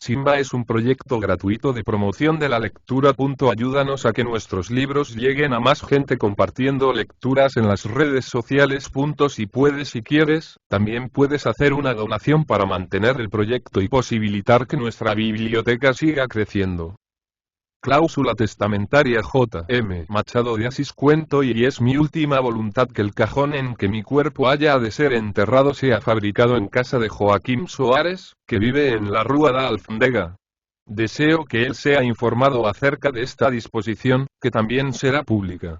Simba es un proyecto gratuito de promoción de la lectura. Ayúdanos a que nuestros libros lleguen a más gente compartiendo lecturas en las redes sociales. Si puedes y quieres, también puedes hacer una donación para mantener el proyecto y posibilitar que nuestra biblioteca siga creciendo. Cláusula testamentaria. J.M. Machado de Assis. Cuento y es mi última voluntad que el cajón en que mi cuerpo haya de ser enterrado sea fabricado en casa de Joaquim Soares, que vive en la Rúa da Alfondega. Deseo que él sea informado acerca de esta disposición, que también será pública.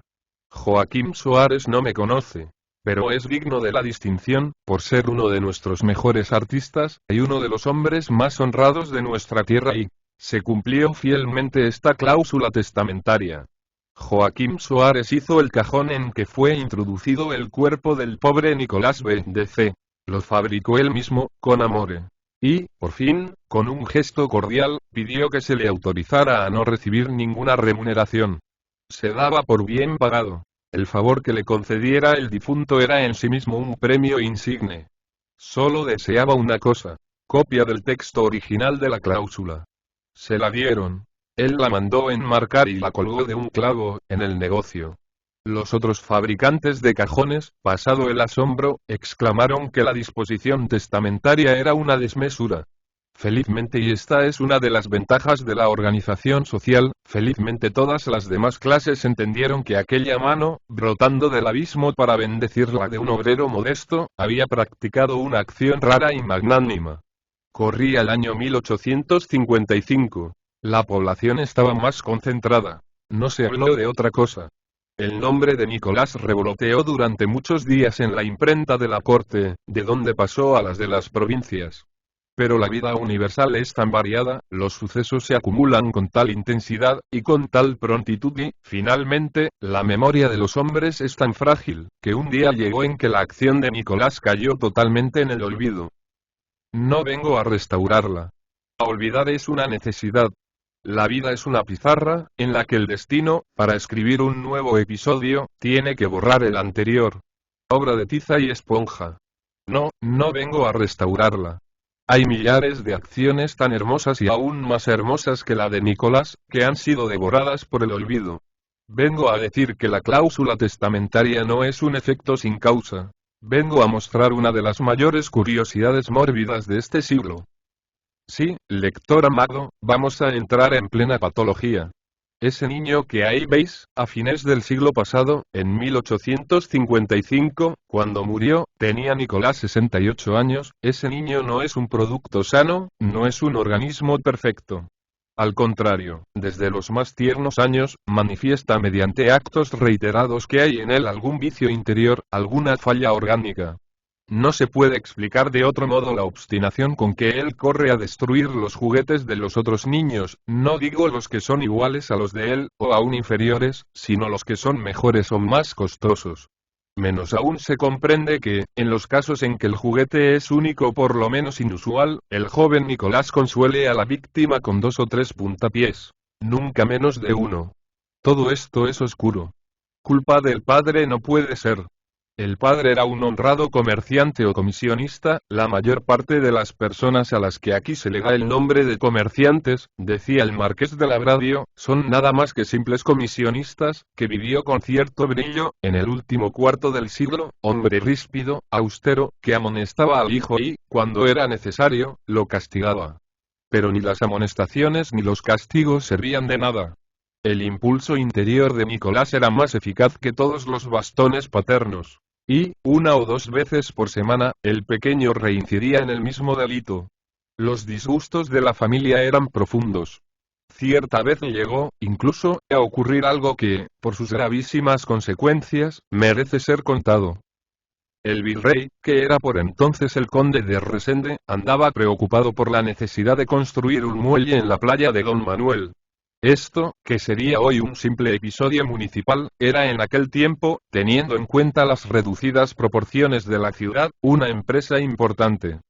Joaquim Soares no me conoce, pero es digno de la distinción, por ser uno de nuestros mejores artistas, y uno de los hombres más honrados de nuestra tierra y se cumplió fielmente esta cláusula testamentaria. Joaquim Soares hizo el cajón en que fue introducido el cuerpo del pobre Nicolás B.D.C. Lo fabricó él mismo, con amor. Y, por fin, con un gesto cordial, pidió que se le autorizara a no recibir ninguna remuneración. Se daba por bien pagado. El favor que le concediera el difunto era en sí mismo un premio insigne. Solo deseaba una cosa: copia del texto original de la cláusula. Se la dieron. Él la mandó enmarcar y la colgó de un clavo, en el negocio. Los otros fabricantes de cajones, pasado el asombro, exclamaron que la disposición testamentaria era una desmesura. Felizmente, y esta es una de las ventajas de la organización social, felizmente todas las demás clases entendieron que aquella mano, brotando del abismo para bendecirla de un obrero modesto, había practicado una acción rara y magnánima. Corría el año 1855. La población estaba más concentrada. No se habló de otra cosa. El nombre de Nicolás revoloteó durante muchos días en la imprenta de la corte, de donde pasó a las de las provincias. Pero la vida universal es tan variada, los sucesos se acumulan con tal intensidad, y con tal prontitud y, finalmente, la memoria de los hombres es tan frágil, que un día llegó en que la acción de Nicolás cayó totalmente en el olvido. No vengo a restaurarla. Olvidar es una necesidad. La vida es una pizarra, en la que el destino, para escribir un nuevo episodio, tiene que borrar el anterior. Obra de tiza y esponja. No vengo a restaurarla. Hay millares de acciones tan hermosas y aún más hermosas que la de Nicolás, que han sido devoradas por el olvido. Vengo a decir que la cláusula testamentaria no es un efecto sin causa. Vengo a mostrar una de las mayores curiosidades mórbidas de este siglo. Sí, lector amado, vamos a entrar en plena patología. Ese niño que ahí veis, a fines del siglo pasado, en 1855, cuando murió, tenía Nicolás 68 años, ese niño no es un producto sano, no es un organismo perfecto. Al contrario, desde los más tiernos años, manifiesta mediante actos reiterados que hay en él algún vicio interior, alguna falla orgánica. No se puede explicar de otro modo la obstinación con que él corre a destruir los juguetes de los otros niños, no digo los que son iguales a los de él, o aún inferiores, sino los que son mejores o más costosos. Menos aún se comprende que, en los casos en que el juguete es único o por lo menos inusual, el joven Nicolás consuele a la víctima con 2 o 3 puntapiés. Nunca menos de 1. Todo esto es oscuro. Culpa del padre no puede ser. El padre era un honrado comerciante o comisionista. La mayor parte de las personas a las que aquí se le da el nombre de comerciantes, decía el marqués de Labradio, son nada más que simples comisionistas, que vivió con cierto brillo, en el último cuarto del siglo, hombre ríspido, austero, que amonestaba al hijo y, cuando era necesario, lo castigaba. Pero ni las amonestaciones ni los castigos servían de nada. El impulso interior de Nicolás era más eficaz que todos los bastones paternos. Y, 1 o 2 veces por semana, el pequeño reincidía en el mismo delito. Los disgustos de la familia eran profundos. Cierta vez llegó, incluso, a ocurrir algo que, por sus gravísimas consecuencias, merece ser contado. El virrey, que era por entonces el conde de Resende, andaba preocupado por la necesidad de construir un muelle en la playa de Don Manuel. Esto, que sería hoy un simple episodio municipal, era en aquel tiempo, teniendo en cuenta las reducidas proporciones de la ciudad, una empresa importante.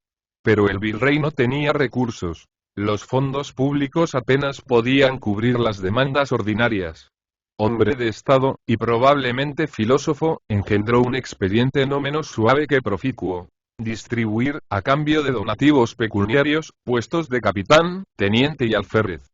Pero el virrey no tenía recursos. Los fondos públicos apenas podían cubrir las demandas ordinarias. Hombre de Estado, y probablemente filósofo, engendró un expediente no menos suave que proficuo. distribuir, a cambio de donativos pecuniarios, puestos de capitán, teniente y alférez.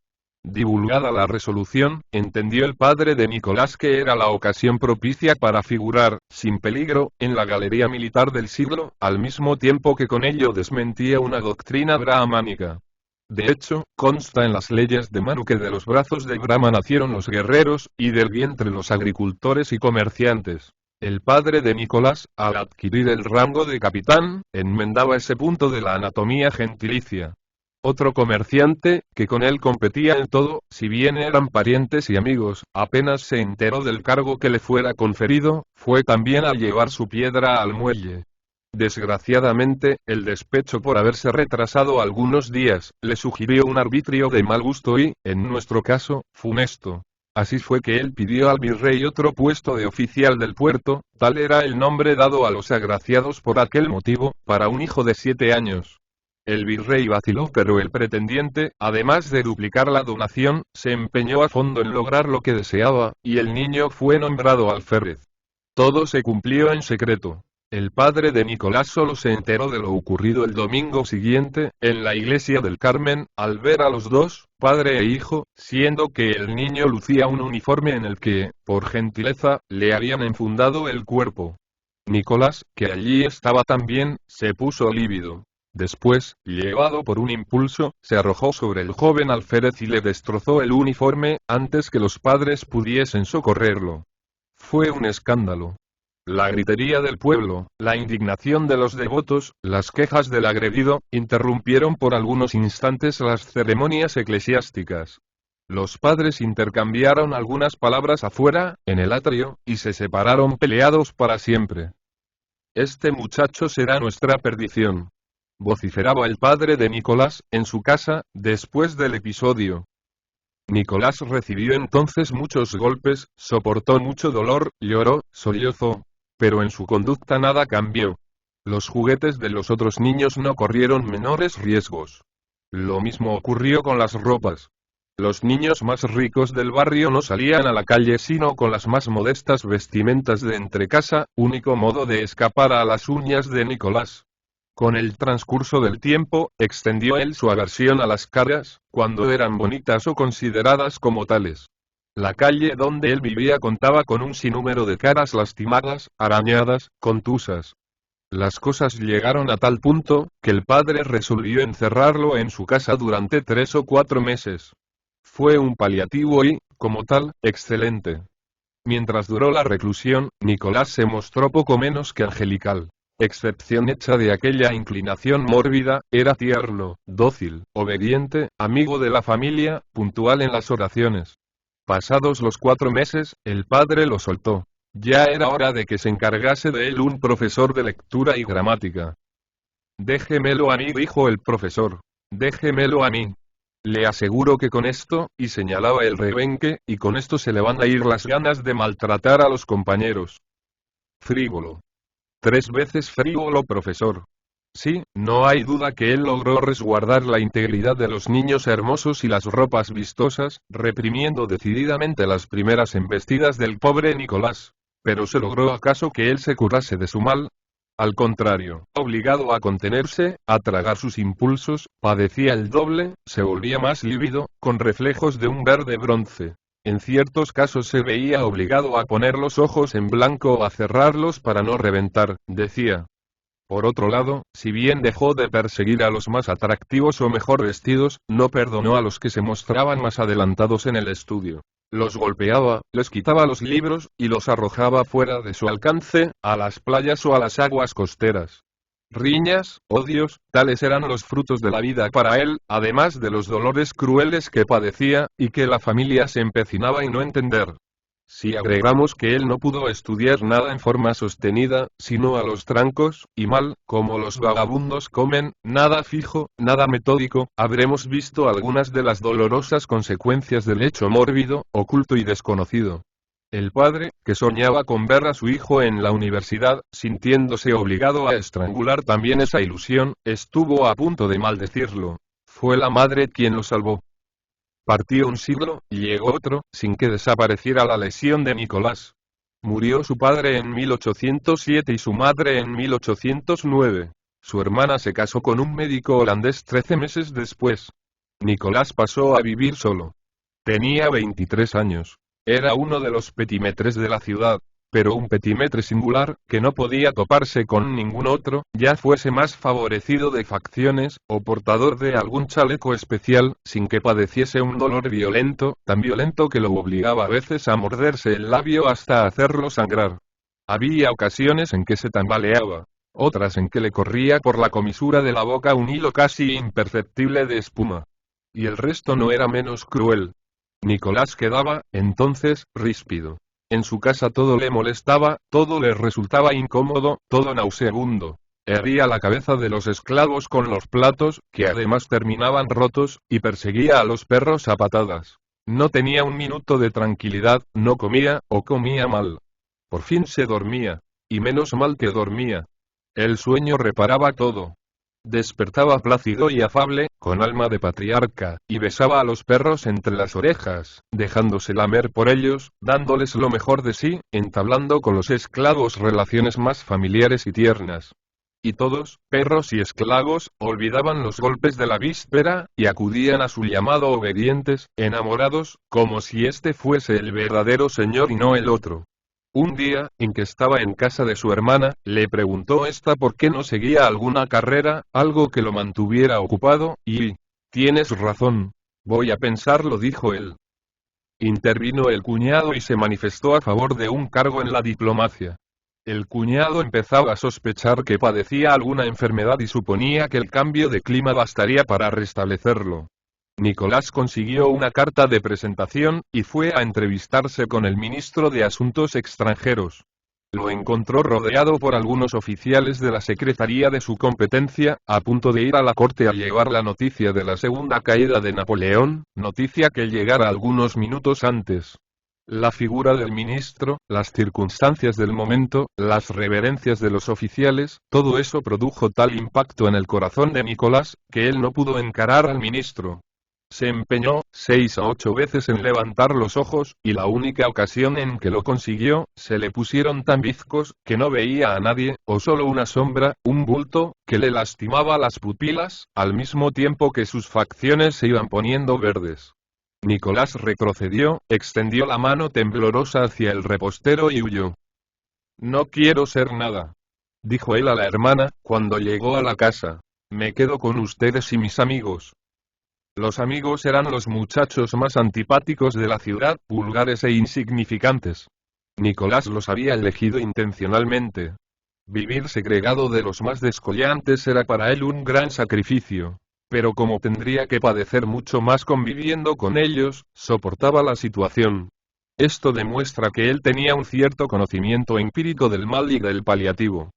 Divulgada la resolución, entendió el padre de Nicolás que era la ocasión propicia para figurar, sin peligro, en la galería militar del siglo, al mismo tiempo que con ello desmentía una doctrina brahmánica. De hecho, consta en las leyes de Manu que de los brazos de Brahma nacieron los guerreros, y del vientre los agricultores y comerciantes. El padre de Nicolás, al adquirir el rango de capitán, enmendaba ese punto de la anatomía gentilicia. Otro comerciante, que con él competía en todo, si bien eran parientes y amigos, apenas se enteró del cargo que le fuera conferido, fue también a llevar su piedra al muelle. Desgraciadamente, el despecho por haberse retrasado algunos días, le sugirió un arbitrio de mal gusto y, en nuestro caso, funesto. Así fue que él pidió al virrey otro puesto de oficial del puerto, tal era el nombre dado a los agraciados por aquel motivo, para un hijo de 7 años. El virrey vaciló, pero el pretendiente, además de duplicar la donación, se empeñó a fondo en lograr lo que deseaba, y el niño fue nombrado alférez. Todo se cumplió en secreto. El padre de Nicolás solo se enteró de lo ocurrido el domingo siguiente, en la iglesia del Carmen, al ver a los dos, padre e hijo, siendo que el niño lucía un uniforme en el que, por gentileza, le habían enfundado el cuerpo. Nicolás, que allí estaba también, se puso lívido. Después, llevado por un impulso, se arrojó sobre el joven alférez y le destrozó el uniforme, antes que los padres pudiesen socorrerlo. Fue un escándalo. La gritería del pueblo, la indignación de los devotos, las quejas del agredido, interrumpieron por algunos instantes las ceremonias eclesiásticas. Los padres intercambiaron algunas palabras afuera, en el atrio, y se separaron peleados para siempre. Este muchacho será nuestra perdición, vociferaba el padre de Nicolás, en su casa, después del episodio. Nicolás recibió entonces muchos golpes, soportó mucho dolor, lloró, sollozó. Pero en su conducta nada cambió. Los juguetes de los otros niños no corrieron menores riesgos. Lo mismo ocurrió con las ropas. Los niños más ricos del barrio no salían a la calle sino con las más modestas vestimentas de entrecasa, único modo de escapar a las uñas de Nicolás. Con el transcurso del tiempo, extendió él su aversión a las caras, cuando eran bonitas o consideradas como tales. La calle donde él vivía contaba con un sinnúmero de caras lastimadas, arañadas, contusas. Las cosas llegaron a tal punto, que el padre resolvió encerrarlo en su casa durante 3 o 4 meses. Fue un paliativo y, como tal, excelente. Mientras duró la reclusión, Nicolás se mostró poco menos que angelical. Excepción hecha de aquella inclinación mórbida, era tierno, dócil, obediente, amigo de la familia, puntual en las oraciones. Pasados los 4 meses, el padre lo soltó. Ya era hora de que se encargase de él un profesor de lectura y gramática. Déjemelo a mí, dijo el profesor. Déjemelo a mí. Le aseguro que con esto, y señalaba el rebenque, y con esto se le van a ir las ganas de maltratar a los compañeros. Frívolo. 3 veces frívolo, profesor. Sí, no hay duda que él logró resguardar la integridad de los niños hermosos y las ropas vistosas, reprimiendo decididamente las primeras embestidas del pobre Nicolás. ¿Pero se logró acaso que él se curase de su mal? Al contrario, obligado a contenerse, a tragar sus impulsos, padecía el doble, se volvía más lívido, con reflejos de un verde bronce. En ciertos casos se veía obligado a poner los ojos en blanco o a cerrarlos para no reventar, decía. Por otro lado, si bien dejó de perseguir a los más atractivos o mejor vestidos, no perdonó a los que se mostraban más adelantados en el estudio. Los golpeaba, les quitaba los libros, y los arrojaba fuera de su alcance, a las playas o a las aguas costeras. Riñas, odios, tales eran los frutos de la vida para él, además de los dolores crueles que padecía, y que la familia se empecinaba en no entender. Si agregamos que él no pudo estudiar nada en forma sostenida, sino a los trancos, y mal, como los vagabundos comen, nada fijo, nada metódico, habremos visto algunas de las dolorosas consecuencias del hecho mórbido, oculto y desconocido. El padre, que soñaba con ver a su hijo en la universidad, sintiéndose obligado a estrangular también esa ilusión, estuvo a punto de maldecirlo. Fue la madre quien lo salvó. Partió un siglo, y llegó otro, sin que desapareciera la lesión de Nicolás. Murió su padre en 1807 y su madre en 1809. Su hermana se casó con un médico holandés 13 meses después. Nicolás pasó a vivir solo. Tenía 23 años. Era uno de los petimetres de la ciudad, pero un petimetre singular, que no podía toparse con ningún otro, ya fuese más favorecido de facciones, o portador de algún chaleco especial, sin que padeciese un dolor violento, tan violento que lo obligaba a veces a morderse el labio hasta hacerlo sangrar. Había ocasiones en que se tambaleaba, otras en que le corría por la comisura de la boca un hilo casi imperceptible de espuma. Y el resto no era menos cruel. Nicolás quedaba, entonces, ríspido. En su casa todo le molestaba, todo le resultaba incómodo, todo nauseabundo. Hería la cabeza de los esclavos con los platos, que además terminaban rotos, y perseguía a los perros a patadas. No tenía un minuto de tranquilidad, no comía, o comía mal. Por fin se dormía. Y menos mal que dormía. El sueño reparaba todo. Despertaba plácido y afable, con alma de patriarca, y besaba a los perros entre las orejas, dejándose lamer por ellos, dándoles lo mejor de sí, entablando con los esclavos relaciones más familiares y tiernas. Y todos, perros y esclavos, olvidaban los golpes de la víspera, y acudían a su llamado obedientes, enamorados, como si este fuese el verdadero señor y no el otro. Un día, en que estaba en casa de su hermana, le preguntó esta por qué no seguía alguna carrera, algo que lo mantuviera ocupado, y... Tienes razón. Voy a pensarlo, dijo él. Intervino el cuñado y se manifestó a favor de un cargo en la diplomacia. El cuñado empezaba a sospechar que padecía alguna enfermedad y suponía que el cambio de clima bastaría para restablecerlo. Nicolás consiguió una carta de presentación, y fue a entrevistarse con el ministro de Asuntos Extranjeros. Lo encontró rodeado por algunos oficiales de la secretaría de su competencia, a punto de ir a la corte a llevar la noticia de la segunda caída de Napoleón, noticia que llegara algunos minutos antes. La figura del ministro, las circunstancias del momento, las reverencias de los oficiales, todo eso produjo tal impacto en el corazón de Nicolás, que él no pudo encarar al ministro. Se empeñó 6 a 8 veces en levantar los ojos, y la única ocasión en que lo consiguió, se le pusieron tan bizcos, que no veía a nadie, o solo una sombra, un bulto, que le lastimaba las pupilas, al mismo tiempo que sus facciones se iban poniendo verdes. Nicolás retrocedió, extendió la mano temblorosa hacia el repostero y huyó. No quiero ser nada, dijo él a la hermana, cuando llegó a la casa. Me quedo con ustedes y mis amigos. Los amigos eran los muchachos más antipáticos de la ciudad, vulgares e insignificantes. Nicolás los había elegido intencionalmente. Vivir segregado de los más descollantes era para él un gran sacrificio. Pero como tendría que padecer mucho más conviviendo con ellos, soportaba la situación. Esto demuestra que él tenía un cierto conocimiento empírico del mal y del paliativo.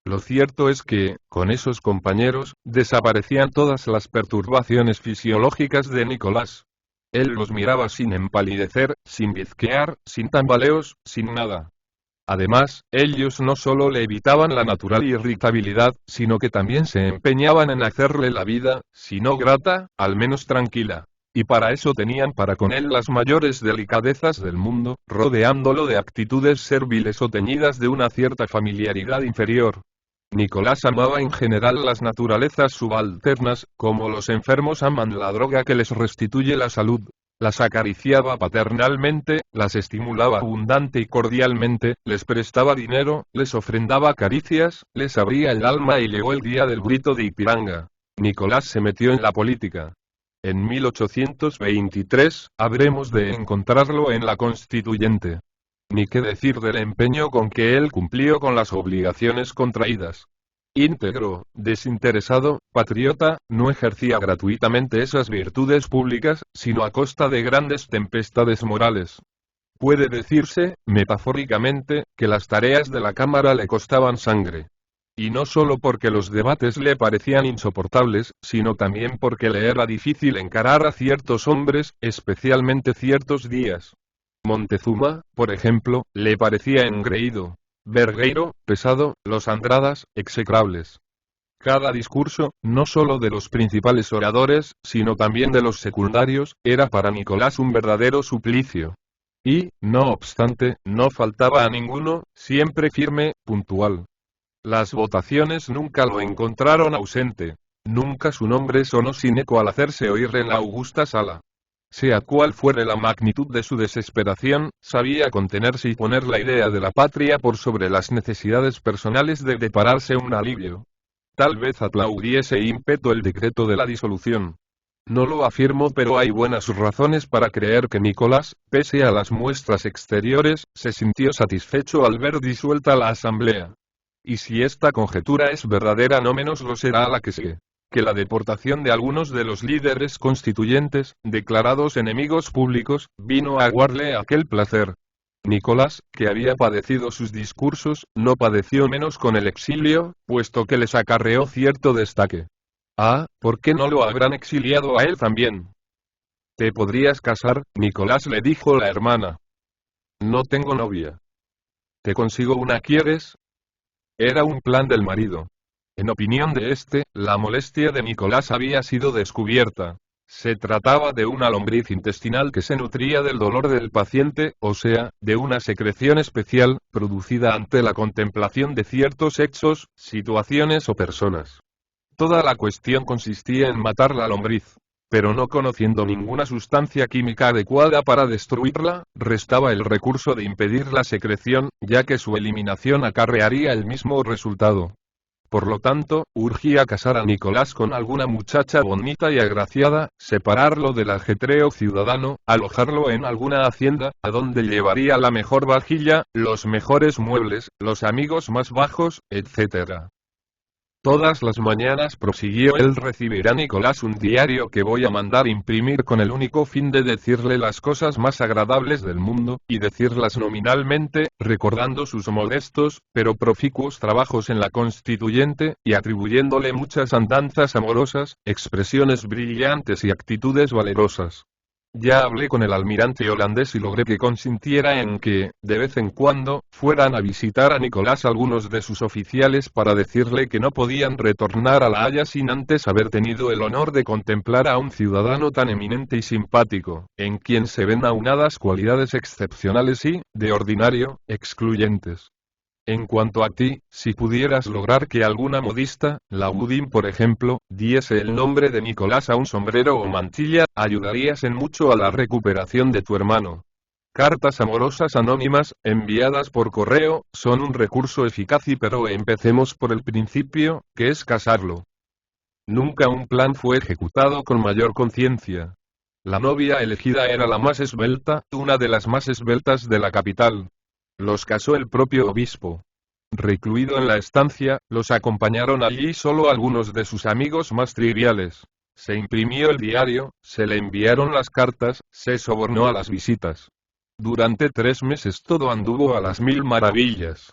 Lo cierto es que, con esos compañeros, desaparecían todas las perturbaciones fisiológicas de Nicolás. Él los miraba sin empalidecer, sin bizquear, sin tambaleos, sin nada. Además, ellos no solo le evitaban la natural irritabilidad, sino que también se empeñaban en hacerle la vida, si no grata, al menos tranquila. Y para eso tenían para con él las mayores delicadezas del mundo, rodeándolo de actitudes serviles o teñidas de una cierta familiaridad inferior. Nicolás amaba en general las naturalezas subalternas, como los enfermos aman la droga que les restituye la salud. Las acariciaba paternalmente, las estimulaba abundante y cordialmente, les prestaba dinero, les ofrendaba caricias, les abría el alma y llegó el día del grito de Ipiranga. Nicolás se metió en la política. En 1823, habremos de encontrarlo en la Constituyente. Ni qué decir del empeño con que él cumplió con las obligaciones contraídas. Íntegro, desinteresado, patriota, no ejercía gratuitamente esas virtudes públicas, sino a costa de grandes tempestades morales. Puede decirse, metafóricamente, que las tareas de la Cámara le costaban sangre. Y no solo porque los debates le parecían insoportables, sino también porque le era difícil encarar a ciertos hombres, especialmente ciertos días. Montezuma, por ejemplo, le parecía engreído. Vergueiro, pesado, los Andradas, execrables. Cada discurso, no solo de los principales oradores, sino también de los secundarios, era para Nicolás un verdadero suplicio. Y, no obstante, no faltaba a ninguno, siempre firme, puntual. Las votaciones nunca lo encontraron ausente. Nunca su nombre sonó sin eco al hacerse oír en la augusta sala. Sea cual fuere la magnitud de su desesperación, sabía contenerse y poner la idea de la patria por sobre las necesidades personales de depararse un alivio. Tal vez aplaudiese ímpetu el decreto de la disolución. No lo afirmo, pero hay buenas razones para creer que Nicolás, pese a las muestras exteriores, se sintió satisfecho al ver disuelta la asamblea. Y si esta conjetura es verdadera, no menos lo será la que sigue. Que la deportación de algunos de los líderes constituyentes, declarados enemigos públicos, vino a aguarle aquel placer. Nicolás, que había padecido sus discursos, no padeció menos con el exilio, puesto que les acarreó cierto destaque. Ah, ¿por qué no lo habrán exiliado a él también? Te podrías casar, Nicolás, le dijo la hermana. No tengo novia. ¿Te consigo una, quieres? Era un plan del marido. En opinión de este, la molestia de Nicolás había sido descubierta. Se trataba de una lombriz intestinal que se nutría del dolor del paciente, o sea, de una secreción especial, producida ante la contemplación de ciertos hechos, situaciones o personas. Toda la cuestión consistía en matar la lombriz. Pero no conociendo ninguna sustancia química adecuada para destruirla, restaba el recurso de impedir la secreción, ya que su eliminación acarrearía el mismo resultado. Por lo tanto, urgía casar a Nicolás con alguna muchacha bonita y agraciada, separarlo del ajetreo ciudadano, alojarlo en alguna hacienda, a donde llevaría la mejor vajilla, los mejores muebles, los amigos más bajos, etc. Todas las mañanas, prosiguió él, recibirá Nicolás un diario que voy a mandar imprimir con el único fin de decirle las cosas más agradables del mundo, y decirlas nominalmente, recordando sus modestos, pero proficuos trabajos en la Constituyente, y atribuyéndole muchas andanzas amorosas, expresiones brillantes y actitudes valerosas. Ya hablé con el almirante holandés y logré que consintiera en que, de vez en cuando, fueran a visitar a Nicolás algunos de sus oficiales para decirle que no podían retornar a La Haya sin antes haber tenido el honor de contemplar a un ciudadano tan eminente y simpático, en quien se ven aunadas cualidades excepcionales y, de ordinario, excluyentes. En cuanto a ti, si pudieras lograr que alguna modista, Laudín por ejemplo, diese el nombre de Nicolás a un sombrero o mantilla, ayudarías en mucho a la recuperación de tu hermano. Cartas amorosas anónimas, enviadas por correo, son un recurso eficaz, pero empecemos por el principio, que es casarlo. Nunca un plan fue ejecutado con mayor conciencia. La novia elegida era la más esbelta, una de las más esbeltas de la capital. Los casó el propio obispo. Recluido en la estancia, los acompañaron allí solo algunos de sus amigos más triviales. Se imprimió el diario, se le enviaron las cartas, se sobornó a las visitas. Durante 3 meses todo anduvo a las 1000 maravillas.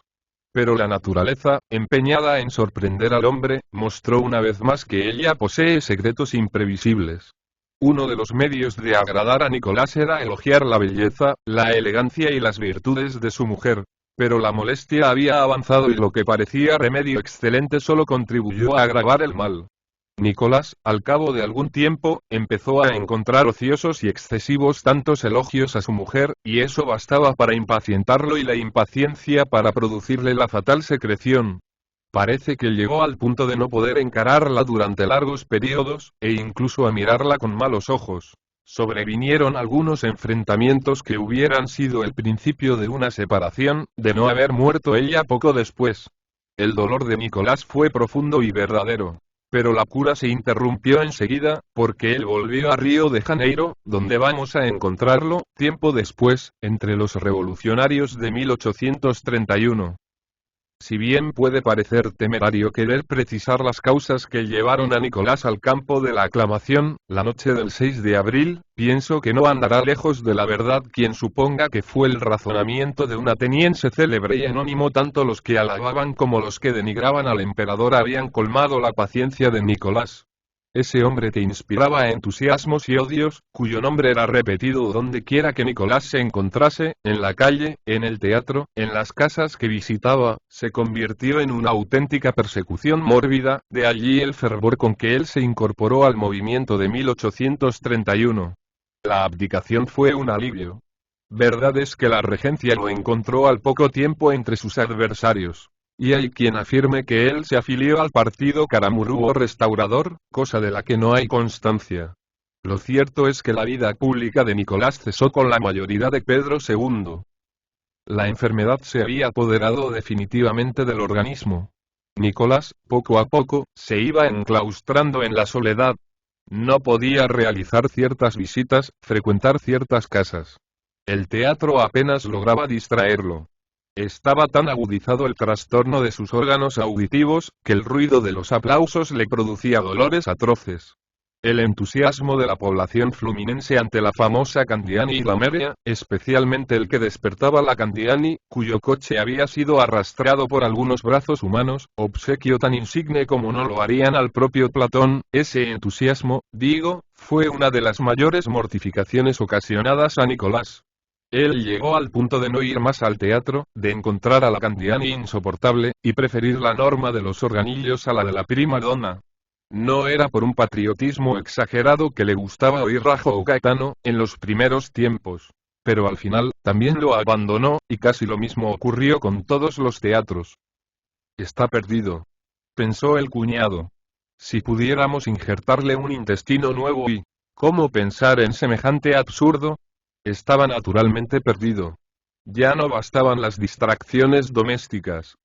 Pero la naturaleza, empeñada en sorprender al hombre, mostró una vez más que ella posee secretos imprevisibles. Uno de los medios de agradar a Nicolás era elogiar la belleza, la elegancia y las virtudes de su mujer. Pero la molestia había avanzado y lo que parecía remedio excelente solo contribuyó a agravar el mal. Nicolás, al cabo de algún tiempo, empezó a encontrar ociosos y excesivos tantos elogios a su mujer, y eso bastaba para impacientarlo y la impaciencia para producirle la fatal secreción. Parece que llegó al punto de no poder encararla durante largos periodos, e incluso a mirarla con malos ojos. Sobrevinieron algunos enfrentamientos que hubieran sido el principio de una separación, de no haber muerto ella poco después. El dolor de Nicolás fue profundo y verdadero. Pero la cura se interrumpió enseguida, porque él volvió a Río de Janeiro, donde vamos a encontrarlo, tiempo después, entre los revolucionarios de 1831. Si bien puede parecer temerario querer precisar las causas que llevaron a Nicolás al campo de la aclamación, la noche del 6 de abril, pienso que no andará lejos de la verdad quien suponga que fue el razonamiento de un ateniense célebre y anónimo. Tanto los que alababan como los que denigraban al emperador habían colmado la paciencia de Nicolás. Ese hombre que inspiraba entusiasmos y odios, cuyo nombre era repetido donde quiera que Nicolás se encontrase, en la calle, en el teatro, en las casas que visitaba, se convirtió en una auténtica persecución mórbida, de allí el fervor con que él se incorporó al movimiento de 1831. La abdicación fue un alivio. Verdad es que la regencia lo encontró al poco tiempo entre sus adversarios. Y hay quien afirme que él se afilió al partido Caramurú o Restaurador, cosa de la que no hay constancia. Lo cierto es que la vida pública de Nicolás cesó con la mayoría de Pedro II. La enfermedad se había apoderado definitivamente del organismo. Nicolás, poco a poco, se iba enclaustrando en la soledad. No podía realizar ciertas visitas, frecuentar ciertas casas. El teatro apenas lograba distraerlo. Estaba tan agudizado el trastorno de sus órganos auditivos, que el ruido de los aplausos le producía dolores atroces. El entusiasmo de la población fluminense ante la famosa Candiani y la Meria, especialmente el que despertaba la Candiani, cuyo coche había sido arrastrado por algunos brazos humanos, obsequio tan insigne como no lo harían al propio Platón, ese entusiasmo, digo, fue una de las mayores mortificaciones ocasionadas a Nicolás. Él llegó al punto de no ir más al teatro, de encontrar a la Candiani insoportable, y preferir la norma de los organillos a la de la prima donna. No era por un patriotismo exagerado que le gustaba oír Rajo o Caetano, en los primeros tiempos. Pero al final, también lo abandonó, y casi lo mismo ocurrió con todos los teatros. Está perdido, pensó el cuñado. Si pudiéramos injertarle un intestino nuevo y... ¿Cómo pensar en semejante absurdo? Estaba naturalmente perdido. Ya no bastaban las distracciones domésticas.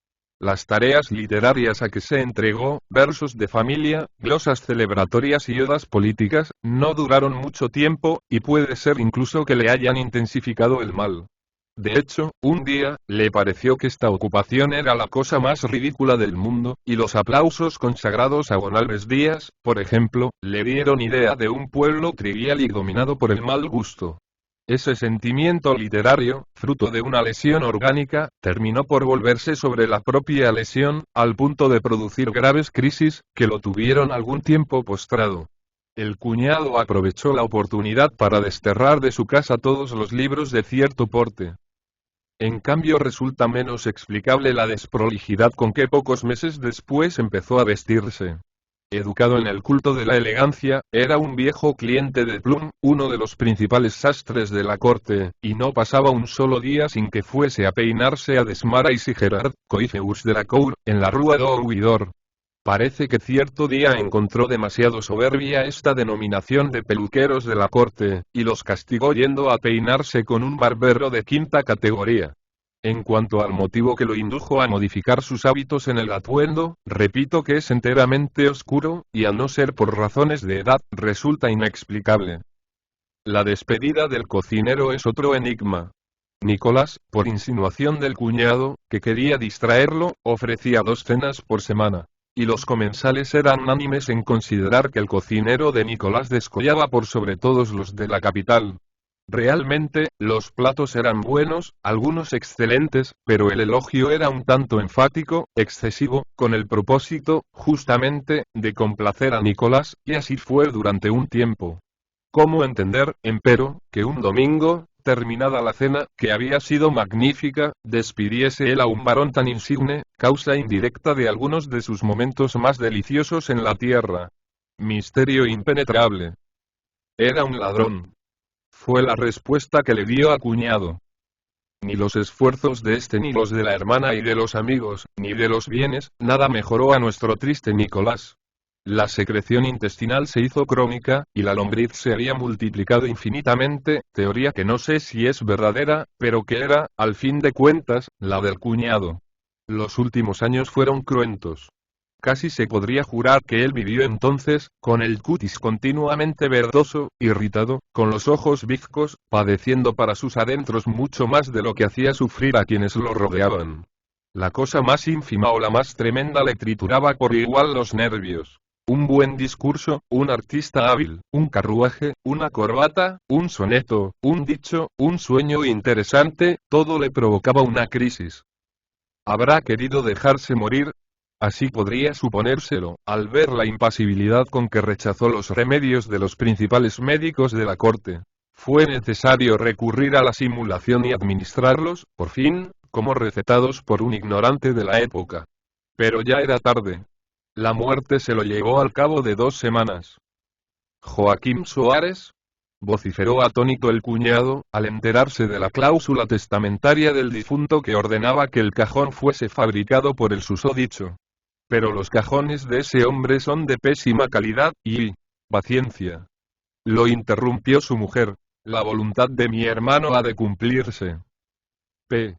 Las tareas literarias a que se entregó, versos de familia, glosas celebratorias y odas políticas, no duraron mucho tiempo, y puede ser incluso que le hayan intensificado el mal. De hecho, un día, le pareció que esta ocupación era la cosa más ridícula del mundo, y los aplausos consagrados a Gonalves Díaz, por ejemplo, le dieron idea de un pueblo trivial y dominado por el mal gusto. Ese sentimiento literario, fruto de una lesión orgánica, terminó por volverse sobre la propia lesión, al punto de producir graves crisis, que lo tuvieron algún tiempo postrado. El cuñado aprovechó la oportunidad para desterrar de su casa todos los libros de cierto porte. En cambio resulta menos explicable la desprolijidad con que pocos meses después empezó a vestirse. Educado en el culto de la elegancia, era un viejo cliente de Plum, uno de los principales sastres de la corte, y no pasaba un solo día sin que fuese a peinarse a Desmarais y Gerard, Coiffeurs de la Cour, en la Rue d'Ouidor. Parece que cierto día encontró demasiado soberbia esta denominación de peluqueros de la corte, y los castigó yendo a peinarse con un barbero de quinta categoría. En cuanto al motivo que lo indujo a modificar sus hábitos en el atuendo, repito que es enteramente oscuro, y a no ser por razones de edad, resulta inexplicable. La despedida del cocinero es otro enigma. Nicolás, por insinuación del cuñado, que quería distraerlo, ofrecía 2 cenas por semana. Y los comensales eran unánimes en considerar que el cocinero de Nicolás descollaba por sobre todos los de la capital. Realmente, los platos eran buenos, algunos excelentes, pero el elogio era un tanto enfático, excesivo, con el propósito, justamente, de complacer a Nicolás, y así fue durante un tiempo. ¿Cómo entender, empero, que un domingo, terminada la cena, que había sido magnífica, despidiese él a un varón tan insigne, causa indirecta de algunos de sus momentos más deliciosos en la tierra? Misterio impenetrable. Era un ladrón. Fue la respuesta que le dio a cuñado. Ni los esfuerzos de este ni los de la hermana y de los amigos, ni de los bienes, nada mejoró a nuestro triste Nicolás. La secreción intestinal se hizo crónica, y la lombriz se había multiplicado infinitamente, teoría que no sé si es verdadera, pero que era, al fin de cuentas, la del cuñado. Los últimos años fueron cruentos. Casi se podría jurar que él vivió entonces, con el cutis continuamente verdoso, irritado, con los ojos bizcos, padeciendo para sus adentros mucho más de lo que hacía sufrir a quienes lo rodeaban. La cosa más ínfima o la más tremenda le trituraba por igual los nervios. Un buen discurso, un artista hábil, un carruaje, una corbata, un soneto, un dicho, un sueño interesante, todo le provocaba una crisis. ¿Habrá querido dejarse morir? Así podría suponérselo, al ver la impasibilidad con que rechazó los remedios de los principales médicos de la corte. Fue necesario recurrir a la simulación y administrarlos, por fin, como recetados por un ignorante de la época. Pero ya era tarde. La muerte se lo llevó al cabo de 2 semanas. Joaquín Soares vociferó atónito el cuñado, al enterarse de la cláusula testamentaria del difunto que ordenaba que el cajón fuese fabricado por el susodicho. Pero los cajones de ese hombre son de pésima calidad, y... Paciencia. Lo interrumpió su mujer. La voluntad de mi hermano ha de cumplirse. P.